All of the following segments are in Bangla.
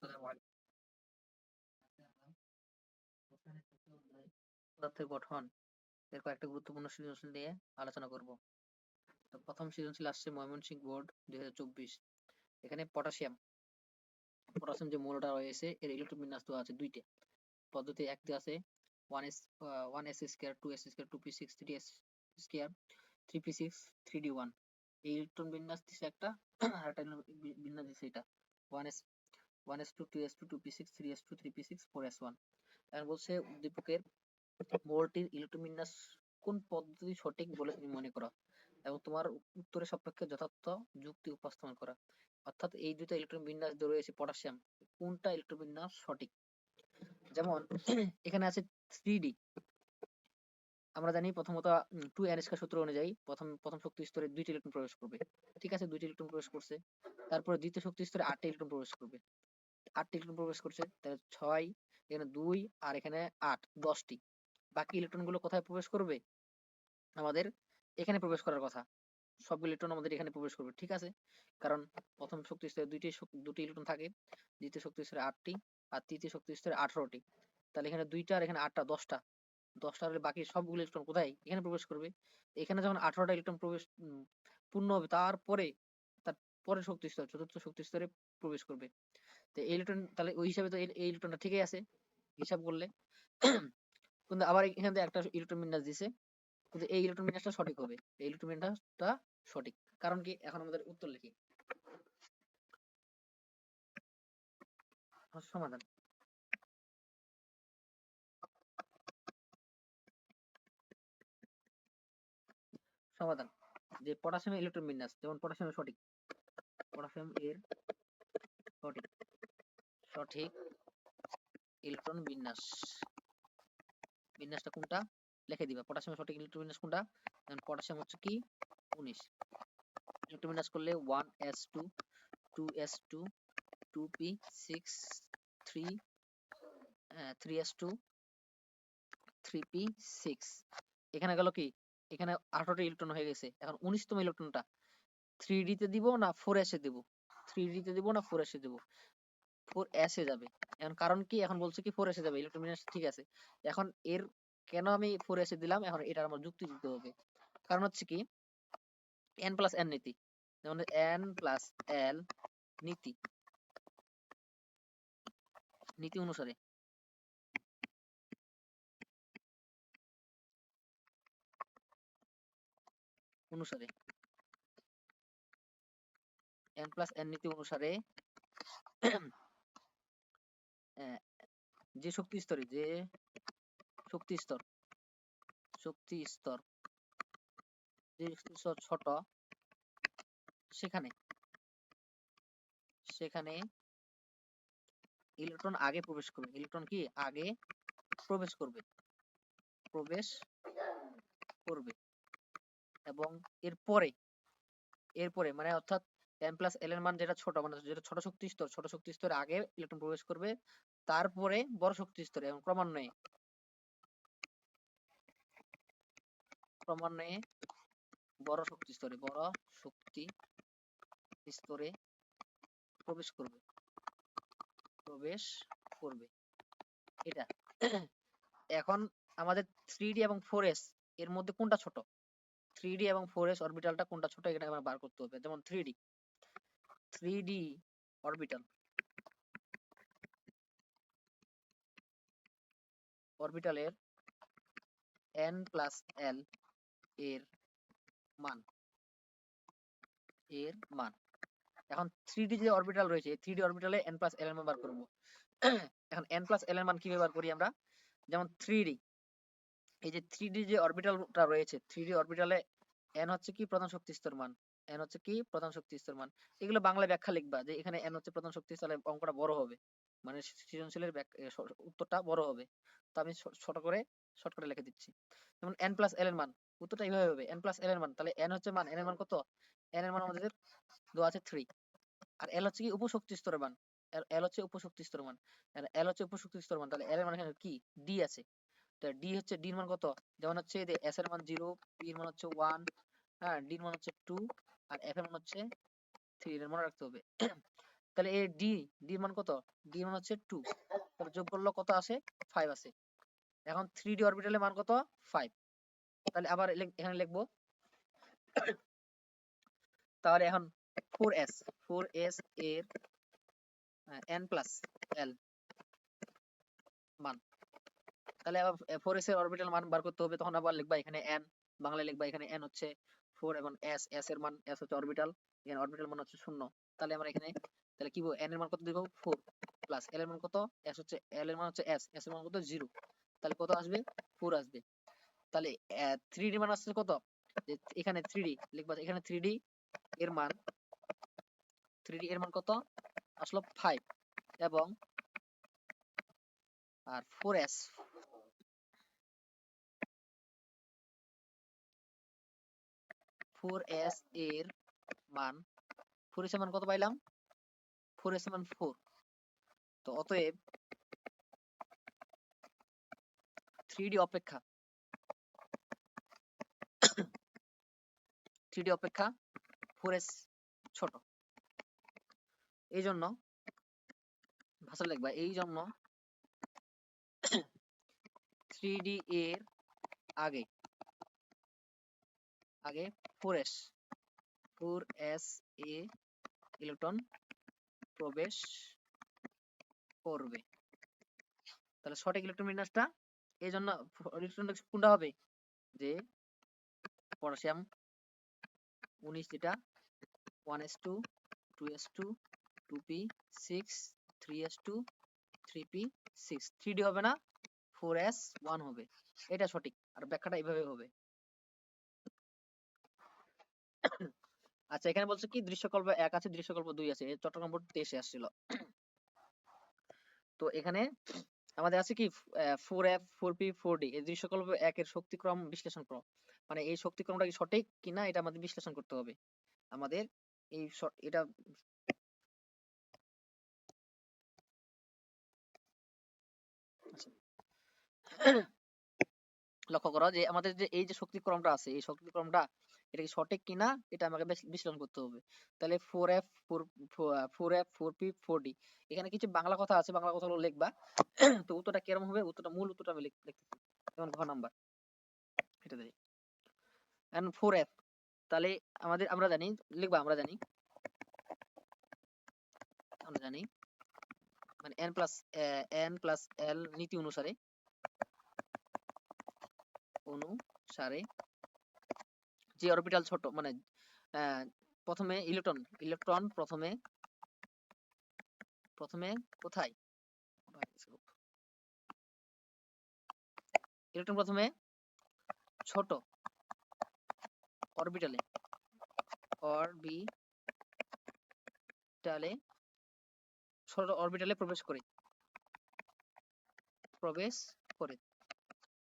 আসসালামু আলাইকুম। পদার্থের গঠন এর কয়েকটা গুরুত্বপূর্ণ সৃজনশীল নিয়ে আলোচনা করব। তো প্রথম সৃজনশীল আসছে ময়মনসিংহ বোর্ড 2024। এখানে পটাশিয়াম পটাশিয়াম যে মৌলটা রয়েছে এর ইলেকট্রন বিন্যাস দেওয়া আছে দুইটা পদ্ধতি। একটি আছে one S square, two S square, two P six, three S square, three P six, three D one. এই ইলেকট্রন বিন্যাস দিচ্ছে একটা, আর একটা বিন্যাস দিচ্ছে এটা one S, one S two, two S two, two P six, three S two, three P six, four S one. এখন বলছে উদ্দীপকের বোর্ডটির ইলেকট্রন বিন্যাস কোন পদ্ধতি সঠিক বলে তুমি মনে করো, এবং তোমার উত্তরের সপক্ষে যথার্থ যুক্তি উপস্থাপন করা। অর্থাৎ এই দুটো ইলেকট্রন বিন্যাস যে রয়েছে পটাশিয়াম, কোনটা ইলেকট্রন বিন্যাস সঠিক। যেমন এখানে আছে 3D। আমরা জানি প্রথমত 2n স্কয়ার সূত্র অনুযায়ী প্রথম প্রথম শক্তি স্তরে 2টি ইলেকট্রন প্রবেশ করবে। ঠিক আছে, 2টি ইলেকট্রন প্রবেশ করছে। তারপরে দ্বিতীয় শক্তি স্তরে 8টি ইলেকট্রন প্রবেশ করবে। 8টি ইলেকট্রন প্রবেশ করছে, তাহলে 6, এখানে 2 আর এখানে 8, 10টি। বাকি ইলেকট্রন গুলো কোথায় প্রবেশ করবে? আমাদের এখানে প্রবেশ করার কথা। সবগুলো ইলেকট্রন আমাদের এখানে প্রবেশ করবে, ঠিক আছে। কারণ প্রথম শক্তি স্তরে দুটি ইলেকট্রন থাকে, দ্বিতীয় শক্তি স্তরে 8টি, আর তৃতীয় শক্তি স্তরে 18টি। তাহলে এখানে 2টা আর এখানে 8টা, 10টা। 10টা হলে বাকি সবগুলো ইলেকট্রন কোথায়? এখানে প্রবেশ করবে। এখানে যখন 18টা ইলেকট্রন প্রবেশ পূর্ণ হবে, তারপরে তার পরের শক্তি স্তর, চতুর্থ শক্তি স্তরে প্রবেশ করবে। তো এই ইলেকট্রন, তাহলে ওই হিসাবে তো এই ইলেকট্রনটা ঠিকই আছে হিসাব করলে। কিন্তু আবার এখান থেকে একটা ইলেকট্রন বিন্যাস দিছে, কিন্তু এই ইলেকট্রন বিন্যাসটা সঠিক হবে। এই ইলেকট্রন বিন্যাসটা সঠিক। কারণ কি? এখন আমাদের উত্তর লিখি। সমাধান সমাধান যে পটাশিয়ামের ইলেকট্রন বিন্যাস, যেমন পটাশিয়ামের সঠিক, পটাশিয়াম এর সঠিক সঠিক ইলেকট্রন বিন্যাস, বিন্যাসটা কোনটা লিখে দিবা। পটাশিয়ামের সঠিক ইলেকট্রন বিন্যাস কোনটা? যেমন পটাশিয়াম হচ্ছে কি 19। ইলেকট্রন বিন্যাস করলে 1s2, 2s2, 2p6, 3 3s2, 3p6। এখানে গেল কি? এখানে 18টা ইলেকট্রন হয়ে গেছে। এখন 19তম ইলেকট্রনটা 3d তে দিব না 4s এ দিব? 3d তে দিব না 4s এ দিব? 4s এ যাবে। এখন কারণ কি? এখন বলছে কি 4s এ যাবে, ইলেকট্রন বিন্যাস ঠিক আছে। এখন এর কেন আমি 4s এ দিলাম, এখন এটার আমার যুক্তি দিতে হবে। কারণ হচ্ছে কি, n প্লাস n নীতি। যেমন n প্লাস l নীতি, নীতি অনুসারে অনুসারে n প্লাস n নীতি অনুসারে যে শক্তি স্তরে, যে শক্তি স্তর শক্তি স্তর যে শক্তি স্তর ছোট, সেখানে সেখানে ইলেকট্রন আগে প্রবেশ করবে। ইলেকট্রন কি আগে প্রবেশ করবে, প্রবেশ করবে। এবং এরপরে এরপরে মানে অর্থাৎ n প্লাস l এর মান যেটা ছোট, মানে যেটা ছোট শক্তি স্তর, ছোট শক্তি স্তরে আগে ইলেকট্রন প্রবেশ করবে, তারপরে বড় শক্তি স্তরে, এবং ক্রমান্বয়ে ক্রমান্বয়ে বড় শক্তি স্তরে, বড় শক্তি স্তরে প্রবেশ করবে, প্রবেশ করবে। এটা এখন আমাদের 3d এবং 4s এর মধ্যে কোনটা ছোট? 3d এবং 4s অরবিটালটা কোনটা ছোট, এটা আমরা বার করতে হবে। যেমন 3d অরবিটাল, অরবিটালের n প্লাস l এর মান, এর মান। এখন 3d যে অরবিটাল রয়েছে, 3d অরবিটালে n প্লাস l এর মান বার করব। এখন n প্লাস l এর মান কিভাবে বার করি আমরা? যেমন 3d, এই যে 3d যে অরবিটালটা রয়েছে, 3d অরবিটালে n হচ্ছে কি প্রধান শক্তি স্তর মান, n হচ্ছে কি প্রধান শক্তি স্তর মান। এগুলো বাংলা ব্যাখ্যা লিখবা যে এখানে n হচ্ছে প্রধান শক্তি স্তর, অঙ্কটা বড় হবে, মানে সৃজনশীলের উত্তরটা বড় হবে। তো আমি ছোট করে শর্টকাটে লিখে দিচ্ছি। যেমন n প্লাস l এর মান, উত্তরটা এইভাবে হবে। n প্লাস l এর মান, তাহলে n হচ্ছে মান, n এর মান কত? n এর মান আমাদের দেওয়া আছে 3, আর l হচ্ছে কি উপশক্তি স্তরের মান, l হচ্ছে উপশক্তি স্তরের মান, l হচ্ছে উপশক্তি স্তরের মান, তাহলে l এর মান এখানে কি d আছে। ডি হচ্ছে ডির মান কত? যেমন হচ্ছে এস এর মান 0, পি এর মান হচ্ছে 1, হ্যাঁ, ডির মান হচ্ছে 2, আর এফ এর মান হচ্ছে 3, এর মনে রাখতে হবে। তাহলে এ ডি মান কত? ডি মান হচ্ছে 2, তাহলে যোগ করলে কত আসে? 5 আসে। এখন 3d অরবিটালের মান কত? 5। তাহলে আবার এখানে লিখবো, তাহলে এখন 4s এর n প্লাস l মান, তাহলে আবার 4s এর অরবিটাল মান বার করতে হবে, তখন আবার লিখবা এখানে n, বাংলায় লিখবা এখানে n হচ্ছে 4 এবং s এর মান, s হচ্ছে অরবিটাল, এখানে অরবিটাল মান হচ্ছে 0। তাহলে আমরা এখানে তাহলে কি বলবো, n এর মান কত দিব? 4 প্লাস l এর মান কত? s হচ্ছে l এর মান হচ্ছে s এর মান কত? 0। তাহলে কত আসবে? 4 আসবে। তাহলে 3d মান আসছে কত? যে এখানে 3d লিখবা, এখানে 3d এর মান, 3d এর মান কত আসলো? 5 এবং আর 4s এর মান, 4s এর মান কত পাইলাম? 4s এর মান 4। তো অতএব 3d অপেক্ষা 4s ছোট। এই জন্য ভাষা লিখবা, এই জন্য 3d এর আগে 4s এ ইলেকট্রন প্রবেশ করবে। তাহলে সঠিক ইলেকট্রন বিন্যাসটা এই জন্য ইলেকট্রনটা কোনটা হবে? যে পটাশিয়াম 19 যেটা 1s2 2s2 2p6 3s2 3p6, 3d হবে না, 4s1 হবে। এটা সঠিক, আর ব্যাখ্যাটা এইভাবে হবে। আচ্ছা, এখানে বলছে কি দৃশ্যকল্প 1 আছে, দৃশ্যকল্প 2 আছে, চট্টগ্রাম বোর্ড 23 আসছিল। তো এখানে আমাদের আছে কি 4f 4p 4d, এই দৃশ্যকল্প 1 এর শক্তিক্রম বিশ্লেষণ করো। মানে এই শক্তিক্রমটা কি সঠিক কিনা এটা আমাদের বিশ্লেষণ করতে হবে। আমাদের এই এটা লক্ষ্য করো যে আমাদের যে এই যে শক্তিক্রমটা আছে, এই শক্তিক্রমটা এটা কি সঠিক কিনা এটা আমাকে বিশ্লেষণ করতে হবে। তাহলে 4f 4f 4p 4d, এখানে কিছু বাংলা কথা আছে, বাংলা কথাগুলো লিখবা। তো উত্তরটা কিরকম হবে? উত্তরটা মূল উত্তরটা আমি লিখতেছি, যেমন ঘ নাম্বার এটা দেই। এখন 4f, তাহলে আমাদের আমরা জানি লিখবা, আমরা জানি মানে n প্লাস l নীতি অনুসারে যে অরবিটাল ছোট, মানে প্রথমে ইলেকট্রন প্রথমে কোথায়? ইলেকট্রন প্রথমে ছোট অরবিটালে প্রবেশ করে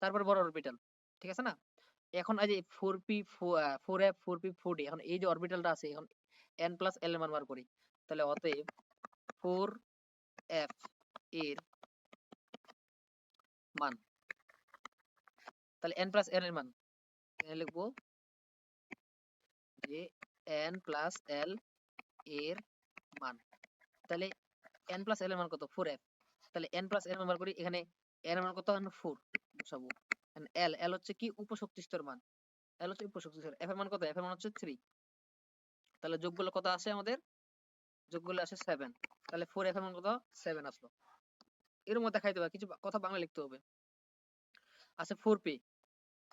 তারপর বড় অরবিটাল, ঠিক আছে না? এখন এই যে 4p 4f 4p 4d, এখন এই যে অরবিটালটা আছে, এখন n প্লাস l এর মান বার করি। তাহলে অতএব 4f এর মান, তাহলে n প্লাস l এর মান এখানে লিখবো যে n প্লাস l এর মান, তাহলে n প্লাস l এর মান কত? 4f। তাহলে n প্লাস l এর মান বার করি, এখানে n এর মান কত? 4 বসাবো। l হচ্ছে কি উপশক্তি স্তর মান, l হচ্ছে উপশক্তি স্তর, f এর মান কত? f এর মান হচ্ছে 3। তাহলে যোগ করলে কত আসে আমাদের? যোগ করলে আসে 7। তাহলে 4f এর মান কত? 7 আসলো। এর মধ্যে দেখাইতে হবে, কিছু কথা বাংলা লিখতে হবে। আছে 4p,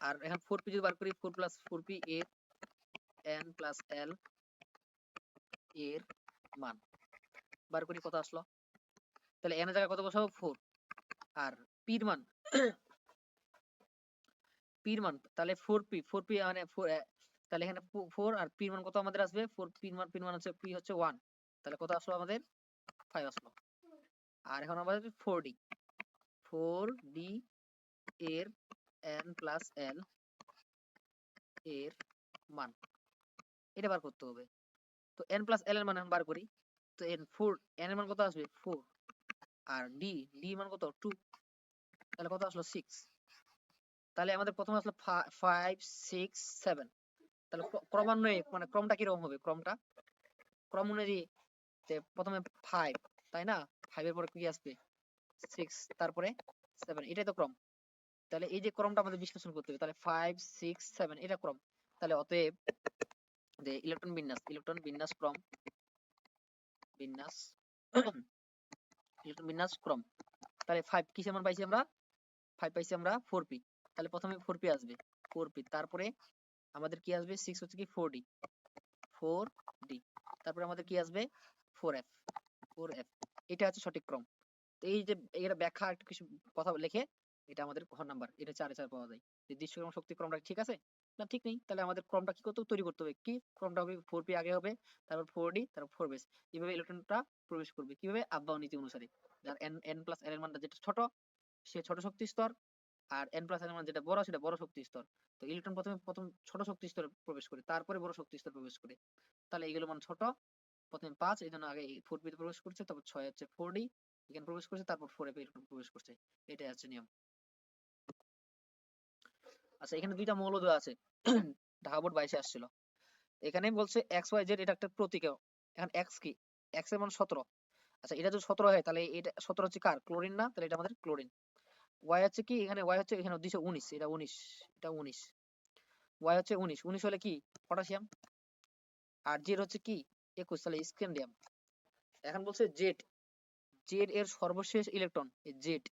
আর এখন 4p যদি বার করি, 4 প্লাস 4p এর n প্লাস l এর মান বার করি, কত আসলো? তাহলে n এর জায়গায় কত বসাবো? 4। আর p এর মান তাহলে 4p মানে 4, তাহলে এখানে 4 আর p এর মান কত আমাদের আসবে? 4 p এর মান হচ্ছে p হচ্ছে 1, তাহলে কত আসলো আমাদের? 5 আসলো। আর এখন আমাদের 4d এর n প্লাস l এর মান এটা বার করতে হবে। তো n প্লাস l এর মান বার করি, তো n এর মান কত আসবে? 4, আর d মান কত? 2, তাহলে কত আসলো? 6। তাহলে আমাদের প্রথমে আসলো 5 6 7। তাহলে ক্রমান্বয়ে মানে ক্রমটা কিরকম হবে? ক্রম অনুযায়ী প্রথমে 5, তাই না? 5 এর পরে কি আসবে? 6, তারপরে 7, এটাই তো ক্রম। তাহলে এই যে ক্রমটা আমাদের বিশ্লেষণ করতে হবে। তাহলে 5, 6, 7 এটা ক্রম। তাহলে অতএব যে ইলেকট্রন বিন্যাস ক্রম, বিন্যাস ইলেকট্রন বিন্যাস ক্রম। তাহলে 5 কিসের মান পাইছি আমরা? 5 পাইছি আমরা 4p। তাহলে প্রথমে 4p আসবে, 4p, তারপরে আমাদের কি আসবে? 6 হচ্ছে কি 4d, 4d, তারপরে আমাদের কি আসবে? 4f, 4f। এটা হচ্ছে সঠিক ক্রম। তো এই যে এর ব্যাখ্যা একটু কিছু কথা লিখে এটা আমাদের ঘর নাম্বার, এটা 4 পাওয়া যায়। যে দৃশ্যক্রম শক্তি ক্রমটা ঠিক আছে না? ঠিক নেই। তাহলে আমাদের ক্রমটা কি করতে হবে? তৈরি করতে হবে। কি ক্রমটা হবে? 4p আগে হবে, তারপর 4d, তারপর 4s। এইভাবে ইলেকট্রনটা প্রবেশ করবে। কিভাবে? আপ-বাউন নীতি অনুসারে। যার n+n এর মানটা যেটা ছোট সে ছোট শক্তি স্তর, আর n+n এর মান যেটা বড় সেটা বড় শক্তি স্তর। তো ইলেকট্রন প্রথম ছোট শক্তি স্তরে প্রবেশ করে, তারপরে বড় শক্তি স্তরে প্রবেশ করে। তাহলে এগুলো মান ছোট। প্রথমে 5, এই জন্য আগে 4p তে প্রবেশ করছে, তারপর 6 হচ্ছে 4d এখানে প্রবেশ করছে, তারপর 4f ইলেকট্রন প্রবেশ করছে। এটাই হচ্ছে নিয়ম। আচ্ছা, এখানে দুইটা মৌল দেওয়া আছে। ঢাকা বোর্ড 22 আসছিল। এখানে বলছে XYZ, এটা একটা প্রতীক। এখন x কি? x এর মান 17। আচ্ছা, এটা যদি 17 হয় তাহলে এটা 17 হচ্ছে কার? ক্লোরিন না? তাহলে এটা আমাদের ক্লোরিন। y হচ্ছে কি? এখানে y হচ্ছে, এখানে দিছে 19, এটা 19, এটা 19, y হচ্ছে 19, 19 হলে কি? পটাশিয়াম। আর z হচ্ছে কি? 21, তাহলে স্ক্যান্ডিয়াম। এখন বলছে জেড, জেড এর সর্বশেষ ইলেকট্রন, এই জেড,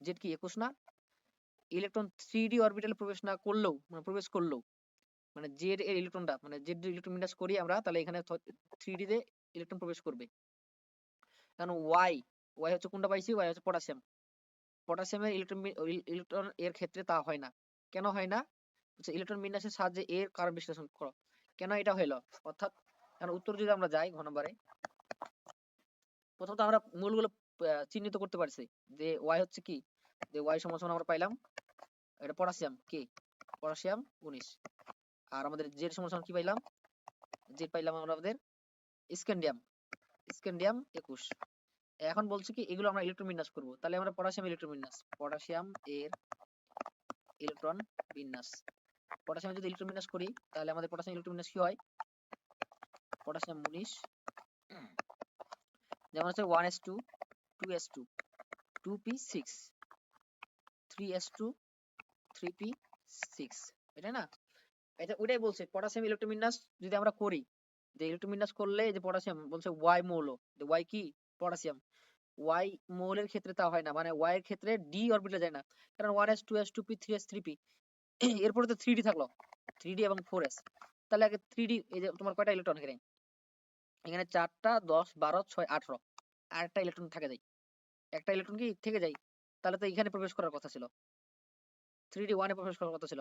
জেড কি 21 না? ইলেকট্রন 3d অরবিটালে প্রবেশ না করলেও, মানে প্রবেশ করলেও, মানে জেড এর ইলেকট্রনটা, মানে জেড ইলেকট্রন বিন্যাস করি আমরা, তাহলে এখানে 3d তে ইলেকট্রন প্রবেশ করবে। কারণ ওয়াই, ওয়াই হচ্ছে কোনটা পাইছি? ওয়াই হচ্ছে পটাশিয়াম। পটাশিয়ামের ইলেকট্রন এর ক্ষেত্রে তা হয় না। কেন হয় না? হচ্ছে ইলেকট্রন বিন্যাসের সাহায্যে এর কারণ বিশ্লেষণ করো। কেন এটা হইলো? অর্থাৎ এখন উত্তর যদি আমরা যাই ঘ নম্বরে, প্রথমত আমরা মূলগুলো চিহ্নিত করতে পারছি যে ওয়াই হচ্ছে কি, যে ওয়াই সমান সমান আমরা পাইলাম এটা পটাশিয়াম কি, পটাশিয়াম 19। আর আমাদের জেড সমান সমান কি পাইলাম? জেড পাইলাম আমরা আমাদের স্ক্যান্ডিয়াম, স্ক্যান্ডিয়াম 21। এখন বলছি কি এগুলো আমরা ইলেকট্রন বিন্যাস করব। তাহলে আমরা পটাশিয়াম ইলেকট্রন বিন্যাস, পটাশিয়াম এর ইলেকট্রন বিন্যাস, পটাশিয়াম যদি ইলেকট্রন বিন্যাস করি তাহলে আমাদের পটাশিয়াম ইলেকট্রন বিন্যাস কি হয়? পটাশিয়াম 19, যেমন হচ্ছে 1s2, 2s2, 2p6, 3s2, 3p6, এটা না? এটা ওইটাই বলছে পটাশিয়াম ইলেকট্রন বিন্যাস যদি আমরা করি, যে ইলেকট্রন বিন্যাস করলে যে পটাশিয়াম বলছে ওয়াই মৌল, যে ওয়াই কি? পটাশিয়াম। ওয়াই মৌলের ক্ষেত্রে তা হয় না, মানে ওয়াই এর ক্ষেত্রে ডি অরবিটালে যায় না। কারণ 1s, 2s, 2p, 3s, 3p, এরপরে তো 3d থাকলো, 3d এবং 4s। তাহলে আগে 3d, এই যে তোমার কয়টা ইলেকট্রন এখানে? এখানে 4টা, 10, 12, 6, 18, আরেকটা ইলেকট্রন থাকে যায়, একটা ইলেকট্রন কি থেকে যায়। তাহলে তো এখানে প্রবেশ করার কথা ছিল, 3d 1 এ প্রবেশ করার কথা ছিল।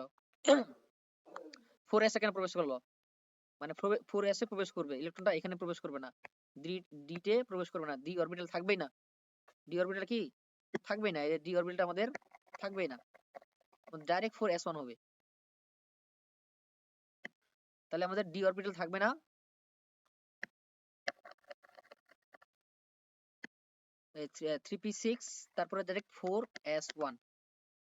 4s এখানে প্রবেশ করলো, মানে 4s এ প্রবেশ করবে ইলেকট্রনটা, এখানে প্রবেশ করবে না, ডি তে প্রবেশ করবে না, ডি অরবিটাল থাকবেই না। ডি অরবিটাল কি থাকবেই না, এই ডি অরবিটালটা আমাদের থাকবেই না, ডাইরেক্ট 4s1 হবে। তাহলে আমাদের ডি অরবিটাল থাকবে না, 3p6, তারপরে ডাইরেক্ট 4s1।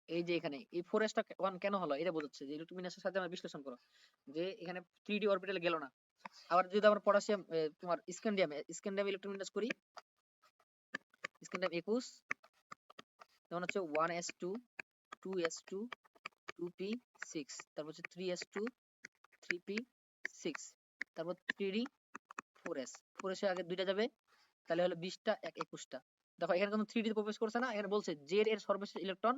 এই যে এখানে এই 4s টা 1 কেন হলো এটা বোঝাচ্ছে যে ইলেকট্রন বিন্যাসের সাথে আমরা বিশ্লেষণ করো যে এখানে 3d অরবিটালে গেল না। আবার যদি আমরা পটাশিয়াম তোমার স্ক্যান্ডিয়াম ইলেকট্রন বিন্যাস করি, স্ক্যান্ডিয়াম 21, যেমন হচ্ছে 1s2, 2s2, 2p6, তারপর হচ্ছে 3s2, 3p6, তারপর 3d, 4s, 4s এর আগে দুইটা যাবে, তাহলে হলো 20টা, 21টা। দেখো এখানে কোনো 3d তে প্রবেশ করছে না, এখানে বলছে জেড এর সর্বশেষ ইলেকট্রন,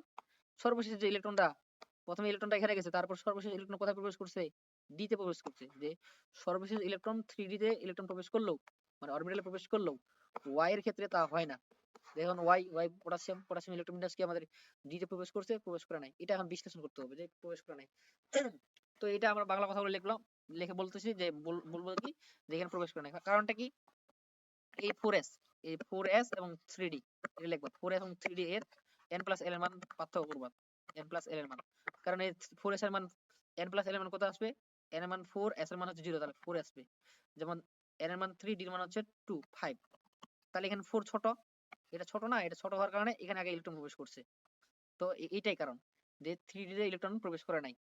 সর্বশেষ যে ইলেকট্রনটা, প্রথমে ইলেকট্রনটা এখানে গেছে, তারপর সর্বশেষ ইলেকট্রন কোথায় প্রবেশ করছে? ডি তে প্রবেশ করছে। যে সর্বশেষ ইলেকট্রন 3d তে ইলেকট্রন প্রবেশ করলো, মানে অরবিটালে প্রবেশ করলো, ওয়াই এর ক্ষেত্রে তা হয় না। দেখুন ওয়াই পটাশিয়াম ইলেকট্রন বিন্যাস কি আমাদের ডি তে প্রবেশ করছে? প্রবেশ করে নাই। এটা এখন বিশ্লেষণ করতে হবে যে প্রবেশ করে নাই। তো এটা আমরা বাংলা কথা বলে লিখলাম, লিখে বলতেছি যে বলবো কি যে এখানে প্রবেশ করে নাই। কারণটা কি? এই 4s, এই 4s এবং 3d এটা লিখবা। 4s এবং 3d এর n+l এর মান পার্থক্য করবা, n+l এর মান। কারণ এই 4s এর মান, n+l এর মান কত আসবে? n এর মান 4, s এর মান হচ্ছে 0, তাহলে 4 আসবে। যেমন n এর মান 3, d এর মান হচ্ছে 2, 5। তাহলে এখানে 4 ছোট, এটা ছোট না, এটা ছোট হওয়ার কারণে এখানে আগে ইলেকট্রন প্রবেশ করছে। তো এইটাই কারণ যে 3d তে ইলেকট্রন প্রবেশ করে নাই,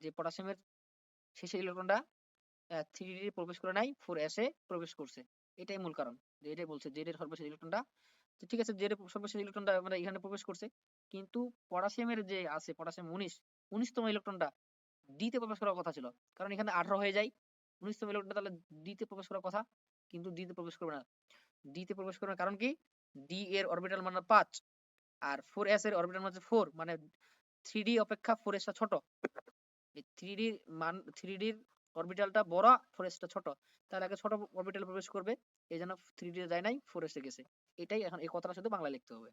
যে পটাশিয়ামের শেষের ইলেকট্রনটা 3d তে প্রবেশ করে নাই, 4s এ প্রবেশ করছে। এটাই মূল কারণ, যে এটাই বলছে জেড এর সর্বশেষ ইলেকট্রনটা, তো ঠিক আছে জেড এর সর্বশেষ ইলেকট্রনটা আমরা এখানে প্রবেশ করছে, কিন্তু পটাশিয়ামের যে আছে পটাশিয়াম 19তম ইলেকট্রনটা ডি তে প্রবেশ করার কথা ছিল, কারণ এখানে 18 হয়ে যায়, 19তম ইলেকট্রনটা তাহলে ডি তে প্রবেশ করার কথা, কিন্তু ডি তে প্রবেশ করবে না। ডি তে প্রবেশ করবে না কারণ কি, ডি এর অরবিটাল মান 5, আর 4s এর অরবিটাল মান 4, মানে 3d অপেক্ষা 4s টা ছোট। এই 3d মান 3d এর অরবিটালটা বড়, 4s টা ছোট, তার আগে ছোট অরবিটালে প্রবেশ করবে, এই জন্য 3d এ যায় নাই, 4s এ গেছে। এটাই এখন এই কথাটা শুধু বাংলা লিখতে হবে।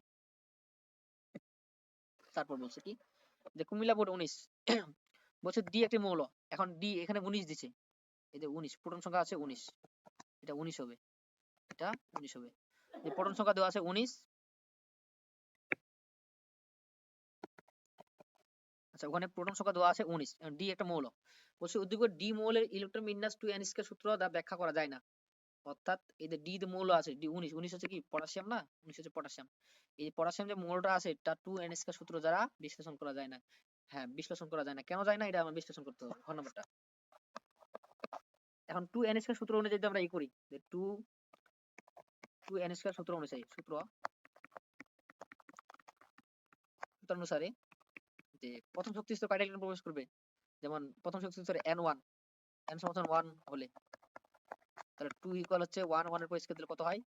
তারপর বলছে কি, যে কুমিল্লা বোর্ড 19 বলছে ডি একটি মৌল, এখন ডি এখানে 19 দিছে, এই যে 19 প্রোটন সংখ্যা আছে 19, এটা 19 হবে, এটা 19 হবে। যে প্রোটন সংখ্যা দেওয়া আছে 19, আচ্ছা ওখানে প্রোটন সংখ্যা দেওয়া আছে 19, ডি একটা মৌল। বলছে উদ্দীপক ডি মৌলের ইলেকট্রন বিন্যাস 2n স্কয়ার সূত্র দ্বারা ব্যাখ্যা করা যায় না। অর্থাৎ এই যে ডি মৌল আছে, ডি 19 হচ্ছে কি পটাশিয়াম না, 19 হচ্ছে পটাশিয়াম। এই যে পটাশিয়াম যে মৌলটা আছে এটা 2n স্কয়ার সূত্র দ্বারা বিশ্লেষণ করা যায় না। হ্যাঁ বিশ্লেষণ করা যায় না, কেন যায় না এটা আমরা বিশ্লেষণ করতে হবে, ঘ নম্বরটা। এখন 2n স্কয়ার সূত্র অনুযায়ী যদি আমরা ই করি, যে 2n স্কয়ার সূত্র অনুযায়ী, সূত্র অনুসারে যে প্রথম শক্তি স্তর কয়টা ইলেকট্রন প্রবেশ করবে, যেমন প্রথম শক্তি স্তরে n1, n সমান 1 হলে তাহলে 2 ইকুয়াল হচ্ছে 1, 1 এর পর স্কয়ার দিলে কত হয়,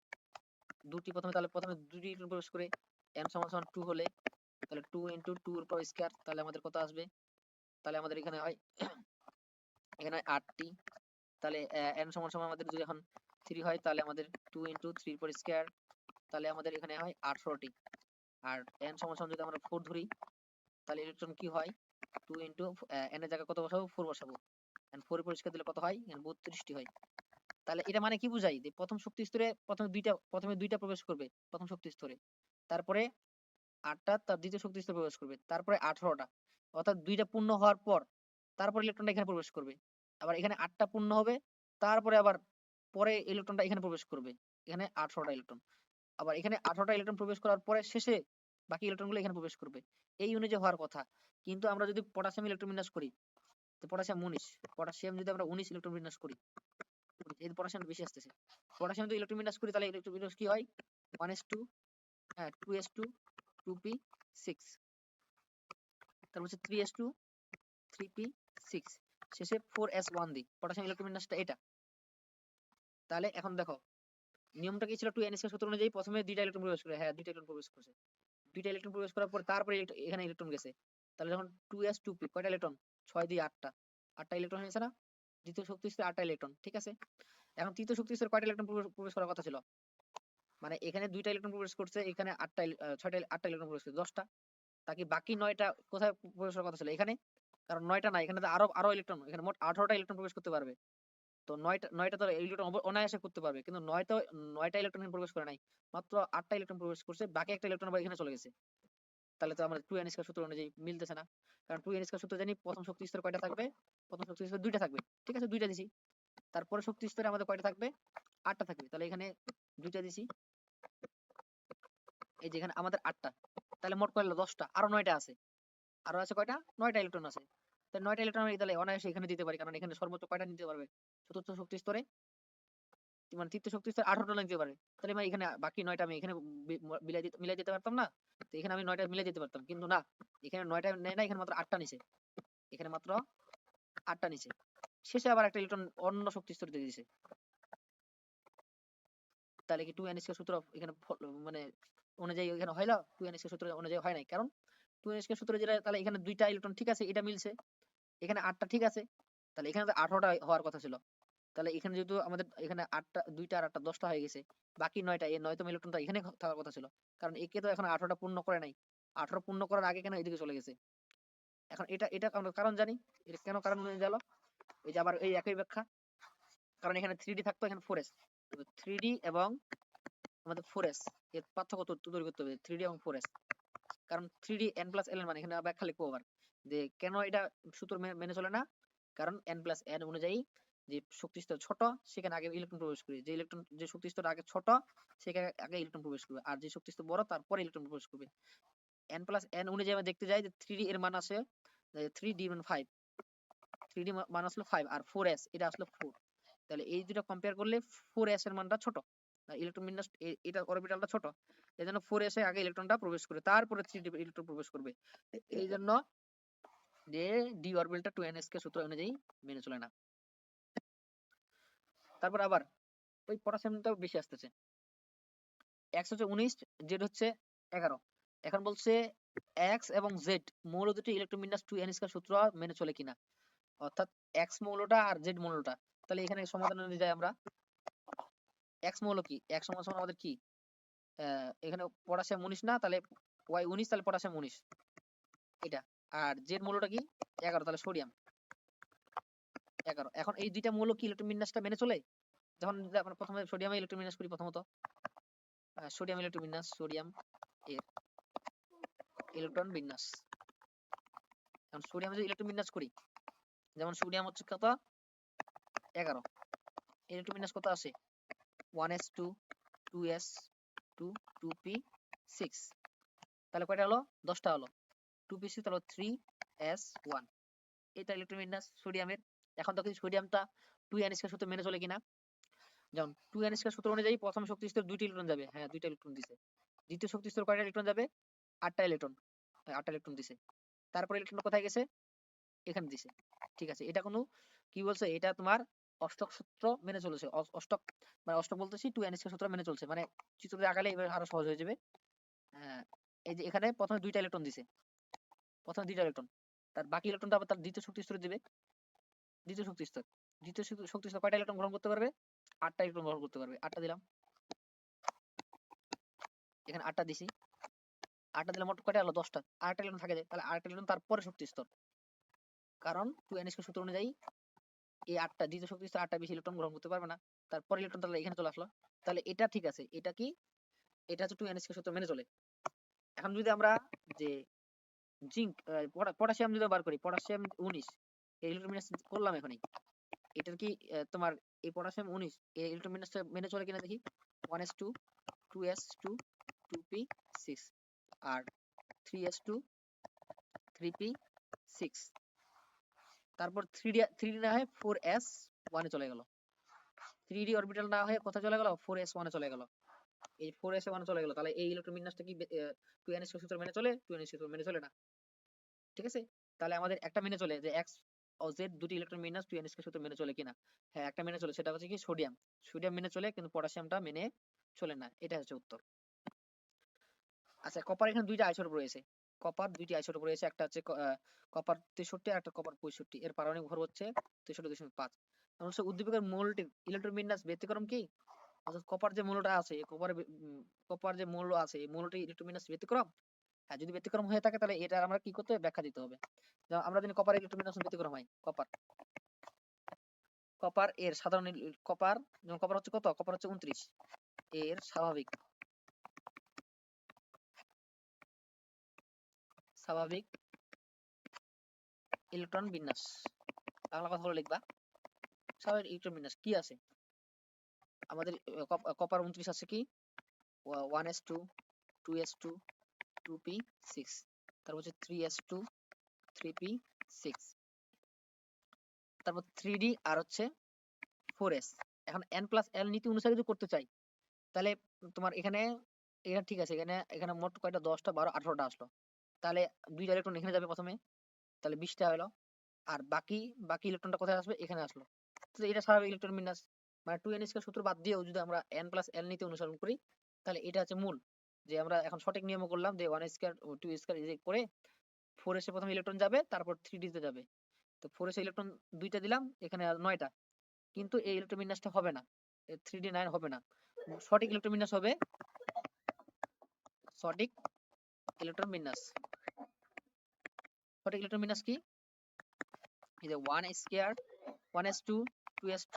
দুটি প্রথমে, তাহলে প্রথমে দুটি ইলেকট্রন প্রবেশ করে n সমান 2 হলে, তাহলে 2 ইনটু 2 এর পর স্কয়ার, তাহলে আমাদের কত আসবে, তাহলে আমাদের এখানে হয় এখানে 8টি, তাহলে n সমান আমাদের যদি এখন 3 হয়, তাহলে আমাদের 2 ইনটু 3 এর পর স্কয়ার, তাহলে আমাদের এখানে হয় 18টি। আর n সমান যদি আমরা 4 ধরি, তাহলে ইলেকট্রন কি হয়, 2 ইনটু n এর জায়গায় কত বসাবো, 4 বসাবো, এন্ড 4 এর পর স্কয়ার দিলে কত হয়, এখানে 32টি হয়। তাহলে এটা মানে কি বুঝাই, যে প্রথম শক্তি স্তরে প্রথমে দুইটা প্রবেশ করবে প্রথম শক্তি স্তরে, তারপরে 8টা তার দ্বিতীয় শক্তি স্তরে প্রবেশ করবে, তারপরে 18টা, অর্থাৎ দুইটা পূর্ণ হওয়ার পর তারপর ইলেকট্রনটা এখানে প্রবেশ করবে, আবার এখানে 8টা পূর্ণ হবে, তারপরে আবার পরে ইলেকট্রনটা এখানে প্রবেশ করবে, এখানে 18টা ইলেকট্রন, আবার এখানে 18টা ইলেকট্রন প্রবেশ করার পরে শেষে বাকি ইলেকট্রনগুলো এখানে প্রবেশ করবে, এই অনুযায়ী হওয়ার কথা। কিন্তু আমরা যদি পটাশিয়াম ইলেকট্রন বিন্যাস করি, তো পটাশিয়াম 19, পটাশিয়াম যদি আমরা 19 ইলেকট্রন বিন্যাস করি, এই পটাশিয়াম বেশি আসতেছে, পটাশিয়াম যদি ইলেকট্রন বিন্যাস করি, তাহলে ইলেকট্রন বিন্যাস কি হয়, 1s2, হ্যাঁ 2s2, 2p6, তারপর হচ্ছে 3s2, 3p6, শেষে 4s1 দিই, পটাশিয়াম ইলেকট্রন বিন্যাসটা এটা। তাহলে এখন দেখো নিয়মটা কি ছিল, 2n স্কয়ার সূত্র অনুযায়ী প্রথমে দুইটা ইলেকট্রন প্রবেশ করে, হ্যাঁ দুইটা ইলেকট্রন প্রবেশ করছে, দুইটা ইলেকট্রন প্রবেশ করার পর তারপরে এখানে ইলেকট্রন গেছে, তাহলে যখন 2s 2p কয়টা ইলেকট্রন, 6 দিয়ে 8টা, 8টা ইলেকট্রন হয়েছে না, দ্বিতীয় শক্তি স্তরে 8টা ইলেকট্রন, ঠিক আছে। এখন তৃতীয় শক্তি স্তরে কয়টা ইলেকট্রন প্রবেশ করার কথা ছিল, মানে এখানে দুইটা ইলেকট্রন প্রবেশ করছে, এখানে 8টা ইলেকট্রন প্রবেশ করছে, 10টা, তাকে বাকি 9টা কোথায় প্রবেশ করার কথা ছিল, এখানে, কারণ 9টা না, এখানে তো আরো ইলেকট্রন, এখানে মোট 18টা ইলেকট্রন প্রবেশ করতে পারবে, তো 9টা তো ইলেকট্রন অনায়াসে করতে পারবে, কিন্তু 9টা ইলেকট্রন প্রবেশ করে নাই, মাত্র 8টা ইলেকট্রন প্রবেশ করছে, বাকি একটা ইলেকট্রন আবার এখানে চলে গেছে, তাহলে তো আমরা 2n স্কয়ার সূত্র অনুযায়ী মিলতেছে না, কারণ 2n স্কয়ার সূত্র জানি প্রথম শক্তি স্তর কয়টা থাকবে, প্রথম শক্তি স্তর দুইটা থাকবে, ঠিক আছে দুইটা দিছি, তারপরে শক্তি স্তরে আমাদের কয়টা থাকবে, 8টা থাকবে, তাহলে এখানে দুইটা দিছি, এই যে এখানে আমাদের 8টা, তাহলে মোট কয়টা, 10টা, আরো 9টা আছে, আরো আছে কয়টা, 9টা ইলেকট্রন আছে, তাহলে 9টা ইলেকট্রন আমি তাহলে অনায়াসে এখানে দিতে পারি, কারণ এখানে সর্বোচ্চ কয়টা নিতে পারবে, চতুর্থ শক্তি স্তরে, মানে তৃতীয় শক্তি স্তরে 18টা নিতে পারে, তাহলে আমি এখানে বাকি 9টা আমি এখানে মিলাই দিতে পারতাম না, তো এখানে আমি 9টা মিলাই দিতে পারতাম, কিন্তু না, এখানে 9টা নেয় না, এখানে মাত্র 8টা নিছে, এখানে মাত্র 8টা নিছে, শেষে আবার একটা ইলেকট্রন অন্য শক্তি স্তরে দিয়ে দিছে, তাহলে কি 2n স্কয়ার সূত্র এখানে মানে অনুযায়ী এখানে হয় না, 2n স্কয়ার সূত্র অনুযায়ী হয় নাই, কারণ 2n স্কয়ার সূত্রে যেটা, তাহলে এখানে দুইটা ইলেকট্রন ঠিক আছে, এটা মিলছে, এখানে 8টা ঠিক আছে, তাহলে এখানে তো 18টা হওয়ার কথা ছিল, তাহলে এখানে যেহেতু আমাদের এখানে 8টা, দুইটা আর 8টা 10টা হয়ে গেছে, বাকি 9টা, এই 9তম ইলেকট্রনটা এখানে থাকার কথা ছিল, কারণ একে তো এখন 18টা পূর্ণ করে নাই, 18 পূর্ণ করার আগে কেন এদিকে চলে গেছে, এখন এটা এটা কারণ জানি, এটা কেন কারণ গেল, এই যে আবার এই একই ব্যাখ্যা, কারণ এখানে 3d থাকতো, এখানে 4s, 3d এবং আমাদের 4s এর পার্থক্য তৈরি করতে হবে, 3d এবং 4s, কারণ 3d n প্লাস l এর মানে এখানে ব্যাখ্যা লিখবো আবার, যে কেন এটা সূত্র মেনে চলে না, কারণ n প্লাস n অনুযায়ী যে শক্তি স্তর ছোট সেখানে আগে ইলেকট্রন প্রবেশ করে, যে ইলেকট্রন যে শক্তি স্তর আগে ছোট সেখানে আগে ইলেকট্রন প্রবেশ করবে, আর যে শক্তি স্তর বড় তারপরে ইলেকট্রন প্রবেশ করবে। n প্লাস n অনুযায়ী আমরা দেখতে যাই যে 3d এর মান আছে 3d মান 5, 3d মান আসলে 5, আর 4s এটা আসলে 4, তাহলে এই দুটো কম্পেয়ার করলে 4s এর মানটা ছোট, ইলেকট্রন বিন্যাস এটা অরবিটালটা ছোট, এই জন্য 4s এ আগে ইলেকট্রনটা প্রবেশ করে তারপরে 3d ইলেকট্রন প্রবেশ করবে। এই জন্য যে ডি অরবিটালটা 2ns কে সূত্র অনুযায়ী মেনে চলে না। তারপর আবার ওই পটাশিয়ামটাও বেশি আসতেছে, x হচ্ছে 19, জেড হচ্ছে 11। এখন বলছে x এবং z মৌল দুটি ইলেকট্রন বিন্যাস 2n স্কয়ার সূত্র মেনে চলে কিনা, অর্থাৎ x মৌলটা আর z মৌলটা। তাহলে এখানে সমাধান অনুযায়ী আমরা x মৌল কি, x সমান সমান আমাদের কি, এখানে পটাশিয়াম 19 না, তাহলে y 19, তাহলে পটাশিয়াম 19 এটা। আর z মৌলটা কি 11, তাহলে সোডিয়াম 11। এখন এই দুইটা মৌল কি ইলেকট্রন বিন্যাসটা মেনে চলে? যখন যদি আমরা প্রথমে সোডিয়ামে ইলেকট্রন বিন্যাস করি, প্রথমত সোডিয়াম ইলেকট্রন বিন্যাস, সোডিয়াম এর ইলেকট্রন বিন্যাস। এখন সোডিয়ামে যদি ইলেকট্রন বিন্যাস করি, যেমন সোডিয়াম হচ্ছে কত 11, ইলেকট্রন বিন্যাস কত আসে 1s2 2s2 2p6, তাহলে কয়টা হলো 10টা হলো, 2p6 তাহলে 3s1, এটা ইলেকট্রন বিন্যাস সোডিয়ামের। এখন দেখো সোডিয়ামটা 2n স্কয়ার সূত্র মেনে চলে কিনা। যেমন 2n স্কয়ার সূত্র অনুযায়ী প্রথম শক্তি স্তর 2টি ইলেকট্রন যাবে, হ্যাঁ 2টা ইলেকট্রন দিছে। দ্বিতীয় শক্তি স্তর কয়টা ইলেকট্রন যাবে 8টা ইলেকট্রন, 8টা ইলেকট্রন দিছে। তারপরে ইলেকট্রন কোথায় গেছে, এখানে দিছে। ঠিক আছে, এটা কোনো কি বলছে, এটা তোমার অষ্টক সূত্র মেনে চলেছে। অষ্টক মানে অষ্টক বলতেছি 2n স্কয়ার সূত্র মেনে চলছে, মানে চিত্রে আঁকালে এবার আরো সহজ হয়ে যাবে। এই যে এখানে প্রথমে 2টা ইলেকট্রন দিছে, প্রথমে 2টা ইলেকট্রন, তার বাকি ইলেকট্রনটা আবার তার দ্বিতীয় শক্তি স্তরে দিবে। দ্বিতীয় শক্তি স্তর, দ্বিতীয় শক্তি স্তর কয়টা ইলেকট্রন গ্রহণ করতে পারবে 8টা ইলেকট্রন গ্রহণ করতে পারবে। 8টা দিলাম, এখানে 8টা দিছি, 8টা দিলে মোট কয়টা হলো 10টা। 8টা ইলেকট্রন থাকে যায়, তাহলে 8টা ইলেকট্রন তারপরে শক্তি স্তর, কারণ 2n স্কয়ার সূত্র অনুযায়ী এই 8টা দ্বিতীয় শক্তি স্তর 8টা বেশি ইলেকট্রন গ্রহণ করতে পারবে না, তারপর ইলেকট্রন তাহলে এখানে চলে আসলো। তাহলে এটা ঠিক আছে, এটা কি, এটা হচ্ছে 2n স্কয়ার সূত্র মেনে চলে। এখন যদি আমরা যে জিঙ্ক পটাশিয়াম যদি বার করি, পটাশিয়াম 19 এই ইলেকট্রন বিন্যাস করলাম এখনই, এটার কি তোমার এই পটাশিয়াম 19 এই ইলেকট্রন বিন্যাসটা মেনে চলে কিনা দেখি, 1s2 2s2 2p6 আর 3s2 3p6, তারপর 3d না হয়ে 4s1 এ চলে গেল, 3d অরবিটাল না হয়ে কোথায় চলে গেল 4s1 এ চলে গেল। এই 4s1 চলে গেল, তাহলে এই ইলেকট্রন বিন্যাসটা কি 2n সূত্র মেনে চলে, 2n সূত্র মেনে চলে না। ঠিক আছে, তাহলে আমাদের একটা মেনে চলে যে x ও z দুটি ইলেকট্রন বিন্যাস 2n সূত্র মেনে চলে কিনা। হ্যাঁ একটা মেনে চলে, সেটা হচ্ছে কি সোডিয়াম, সোডিয়াম মেনে চলে কিন্তু পটাশিয়ামটা মেনে চলে না, এটা হচ্ছে উত্তর। আচ্ছা কপার এখানে দুইটা আইসোটোপ রয়েছে, কপার দুইটি আইসোটোপ রয়েছে, একটা হচ্ছে কপার 63 আর একটা কপার 65, এর পারমাণবিক ভর হচ্ছে 63.5। হচ্ছে উদ্দীপকের মৌলটির ইলেকট্রন বিন্যাস ব্যতিক্রম কি, অর্থাৎ কপার যে মৌলটা আছে, কপার যে মৌল আছে এই মৌলটি ইলেকট্রন বিন্যাস ব্যতিক্রম। হ্যাঁ যদি ব্যতিক্রম হয়ে থাকে তাহলে এটা আমরা কি করতে হবে, ব্যাখ্যা দিতে হবে। যেমন আমরা জানি কপার ইলেকট্রন বিন্যাস ব্যতিক্রম হয়, কপার এর সাধারণ কপার, যেমন কপার হচ্ছে কত, কপার হচ্ছে 29, এর স্বাভাবিক ইলেকট্রন বিন্যাস, বাংলা কথা বলে লিখবা, স্বাভাবিক ইলেকট্রন বিন্যাস কি আছে আমাদের, কপার 29 আছে কি 1s2 2s2 2p6, তারপর হচ্ছে 3s2 3p6, তারপর 3d আর হচ্ছে 4s। এখন n+l নীতি অনুসারে যদি করতে চাই তাহলে তোমার এখানে এটা ঠিক আছে, এখানে এখানে মোট কয়টা 10টা 12 18টা আসলো, তাহলে দুইটা ইলেকট্রন এখানে যাবে প্রথমে, তাহলে 20টা হলো, আর বাকি বাকি ইলেকট্রনটা কোথায় আসবে, এখানে আসলো। তো এটা স্বাভাবিক ইলেকট্রন বিন্যাস, মানে 2n স্কয়ার সূত্র বাদ দিয়েও যদি আমরা n+l নীতি অনুসরণ করি তাহলে এটা হচ্ছে মূল, যে আমরা এখন সঠিক নিয়ম করলাম যে 1 স্কয়ার 2 স্কয়ার করে 4s এ প্রথম ইলেকট্রন যাবে, তারপর 3d তে যাবে। তো 4s এ ইলেকট্রন দুইটা দিলাম, এখানে 9টা, কিন্তু এই ইলেকট্রন বিন্যাসটা হবে না, 3d9 হবে না। সঠিক ইলেকট্রন বিন্যাস হবে, সঠিক ইলেকট্রন বিন্যাস, সঠিক ইলেকট্রন বিন্যাস কি, এই যে 1 square 1s2 2s2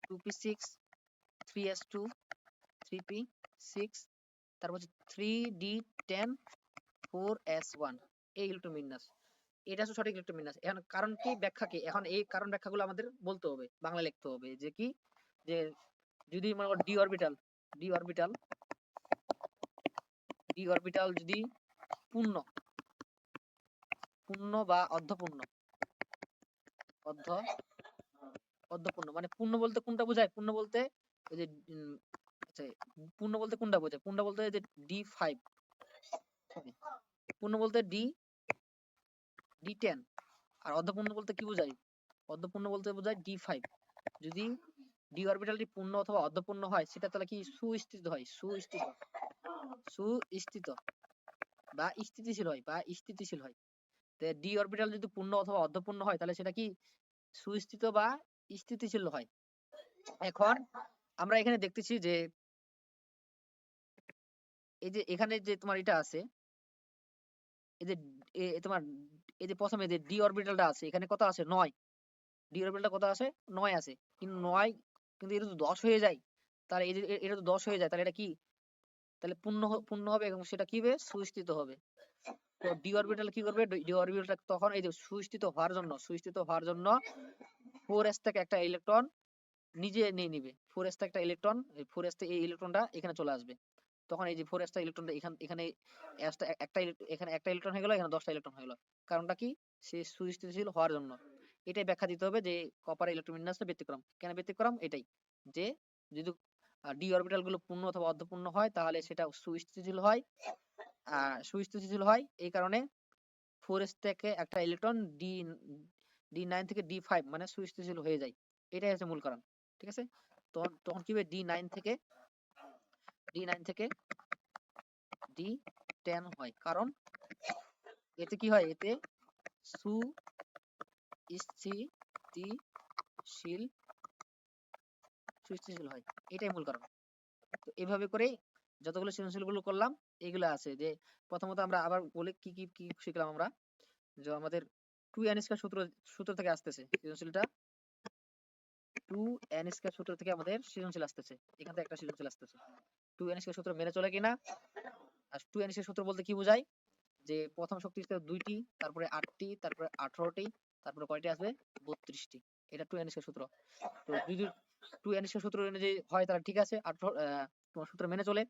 2p6 3s2 3p6, তারপর হচ্ছে 3d10 4s1, এই ইলেকট্রন বিন্যাস, এটা হচ্ছে সঠিক ইলেকট্রন বিন্যাস। এখন কারণ কি ব্যাখ্যা কি, এখন এই কারণ ব্যাখ্যাগুলো আমাদের বলতে হবে, বাংলা লিখতে হবে, যে কি, যে যদি মনে করো ডি অরবিটাল যদি পূর্ণ পূর্ণ বা অর্ধপূর্ণ অর্ধপূর্ণ মানে পূর্ণ বলতে কোনটা বোঝায়? পূর্ণ বলতে ওই যে আচ্ছা, পূর্ণ বলতে কোনটা বোঝায়? পূর্ণ বলতে যে D5, পূর্ণ বলতে D10, আর অর্ধপূর্ণ বলতে কি বোঝায়? অর্ধপূর্ণ বলতে বোঝায় D5। যদি ডি অরবিটালটি পূর্ণ অথবা অর্ধপূর্ণ হয় সেটা তাহলে কি সুস্থিত হয়, সুস্থিত বা স্থিতিশীল হয়। ডি অরবিটাল যদি পূর্ণ অথবা অর্ধপূর্ণ হয় তাহলে সেটা কি সুস্থিত বা স্থিতিশীল হয়। এখন আমরা এখানে দেখতেছি যে এই যে এখানে যে তোমার এটা আছে, এই যে তোমার এই যে প্রথমে যে ডি অরবিটালটা আছে এখানে কত আছে? 9। ডি অরবিটালটা কত আছে? 9 আছে। কিন্তু 9 কিন্তু এটা তো 10 হয়ে যায়। তাহলে এই যে এটা তো 10 হয়ে যায় তাহলে এটা কি? তাহলে পূর্ণ হবে এবং সেটা কি হবে? সুস্থিত হবে। তো ডি অরবিটাল কি করবে? ডি অরবিটাল তখন এই যে সুস্থিত হওয়ার জন্য 4s থেকে একটা ইলেকট্রন নিজে নিয়ে নিবে। 4s থেকে একটা ইলেকট্রন, 4s থেকে এই ইলেকট্রনটা এখানে চলে আসবে। তখন এই যে 4s টা ইলেকট্রনটা এখানে s টা এখানে একটা ইলেকট্রন হয়ে গেল, এখানে 10টা ইলেকট্রন হয়ে গেল। কারণটা কি? সে সুস্থিতিশীল হওয়ার জন্য। এটাই ব্যাখ্যা দিতে হবে যে কপার ইলেকট্রোবিন্যাসটা ব্যতিক্রম। কেন ব্যতিক্রম? এটাই যে যদি ডি অরবিটাল গুলো পূর্ণ অথবা অর্ধপূর্ণ হয় তাহলে সেটা সুস্থিতিশীল হয়। এই কারণে 4s থেকে একটা ইলেকট্রন D9 থেকে D5 মানে সুস্থিতিশীল হয়ে যায়। এটাই হচ্ছে মূল কারণ। ঠিক আছে? তখন কি হবে? D9 থেকে D10 হয়। কারণ এতে কি হয়? এতে সুস্থিতিশীল হয়। এটাই মূল কারণ। তো এভাবে করেই যতগুলো সৃজনশীল গুলো করলাম এগুলো আছে। যে প্রথমত আমরা আবার বলি কি শিখলাম আমরা, যে আমাদের 2n স্কয়ার সূত্র থেকে আসতেছে সৃজনশীলটা। 2n স্কয়ার সূত্র থেকে আমাদের সৃজনশীল আসতেছে। এখান থেকে একটা সৃজনশীল আসতেছে। 2n স্কয়ার সূত্র মেনে চলে কিনা? আর 2n স্কয়ার সূত্র বলতে কি বোঝায়? যে প্রথম শক্তি স্তর 2টি, তারপরে 8টি, তারপরে 18টি, তারপরে কয়টি আসবে? 32টি। এটা 2n স্কয়ার সূত্র। তো যদি 2n স্কয়ার সূত্র অনুযায়ী হয় তাহলে ঠিক আছে, 18 তোমার সূত্র মেনে চলে।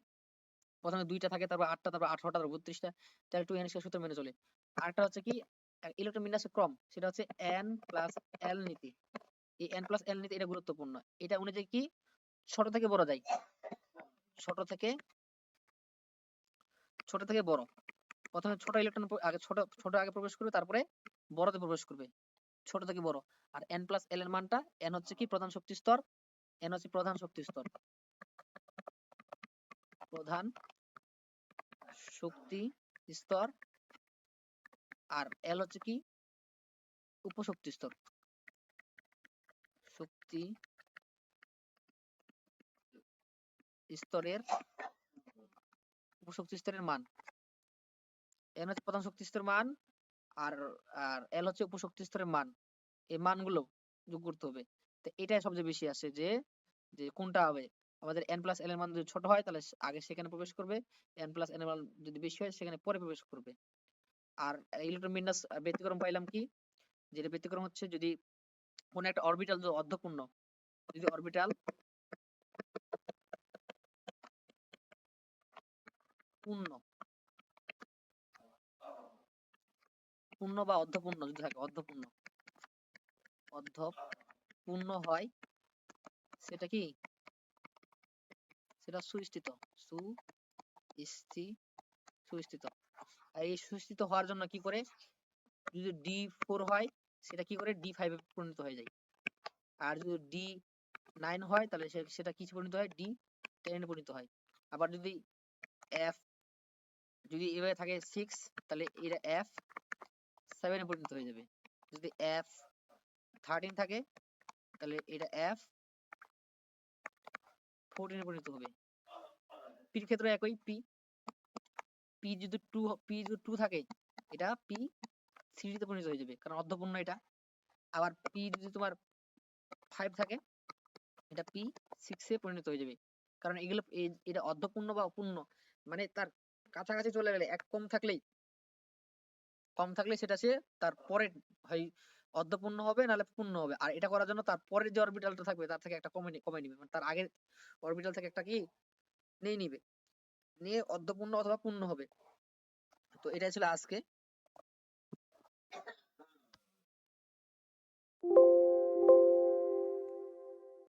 প্রথমে 2টা থাকে, তারপর 8টা, তারপর 18টা, তারপর 32টা, তাহলে 2n স্কয়ার সূত্র মেনে চলে। আরেকটা হচ্ছে কি ইলেকট্রন বিন্যাসের ক্রম, সেটা হচ্ছে n প্লাস l নীতি। এই n প্লাস l নীতি এটা গুরুত্বপূর্ণ। এটা অনুযায়ী কি ছোট থেকে বড় যায়, ছোট থেকে বড়। প্রথমে ছোট ইলেকট্রন আগে ছোট আগে প্রবেশ করবে, তারপরে বড়তে প্রবেশ করবে, ছোট থেকে বড়। আর n প্লাস l এর মানটা, n হচ্ছে কি প্রধান শক্তি স্তর, n হচ্ছে প্রধান শক্তি স্তর, প্রধান শক্তি স্তর, আর l হচ্ছে কি উপশক্তি স্তর, শক্তি স্তরের উপশক্তি স্তরের মান। n হচ্ছে প্রধান শক্তি স্তরের মান, আর আর l হচ্ছে উপশক্তি স্তরের মান। এই মানগুলো যোগ করতে হবে। তো এটাই সবচেয়ে বেশি আসে যে যে কোনটা হবে। আমাদের n প্লাস l এর মান যদি ছোট হয় তাহলে আগে সেখানে প্রবেশ করবে, n প্লাস n এর মান যদি বেশি হয় সেখানে পরে প্রবেশ করবে। আর ইলেকট্রন বিন্যাস ব্যতিক্রম পাইলাম কি? যেটা ব্যতিক্রম হচ্ছে যদি কোন একটা অরবিটাল যদি অর্ধপূর্ণ, যদি অরবিটাল পূর্ণ পূর্ণ বা অর্ধপূর্ণ যদি থাকে, অর্ধপূর্ণ হয় সেটা কি? সেটা সুস্থিত। সুস্থিত। আর এই সুস্থিত হওয়ার জন্য কি করে? যদি D4 হয় সেটা কি করে? D5 এ পরিণত হয়ে যায়। আর যদি D9 হয় তাহলে সেটা কিসে পরিণত হয়? D10 এ পরিণত হয়। আবার যদি F যদি এভাবে থাকে 6 তাহলে এটা F7 এ পরিণত হয়ে যাবে। যদি F13 থাকে তাহলে এটা F14 এ পরিণত হবে। পির ক্ষেত্রে একই, পি যদি 2 থাকে এটা P3 তে পরিণত হয়ে যাবে, কারণ অর্ধপূর্ণ এটা। আবার পি যদি তোমার 5 থাকে এটা P6 এ পরিণত হয়ে যাবে, কারণ এগুলো এটা অর্ধপূর্ণ বা অপূর্ণ মানে তার কাছাকাছি চলে গেলে এক কম থাকলে সেটা সে তার পরে হয় অর্ধপূর্ণ হবে নাহলে পূর্ণ হবে। আর এটা করার জন্য তার পরের যে অরবিটালটা থাকবে তার থেকে একটা কমে নিবে, মানে তার আগের অরবিটাল থেকে একটা কি নিবে, নিয়ে অর্ধপূর্ণ অথবা পূর্ণ হবে। তো এটাই ছিল আজকে।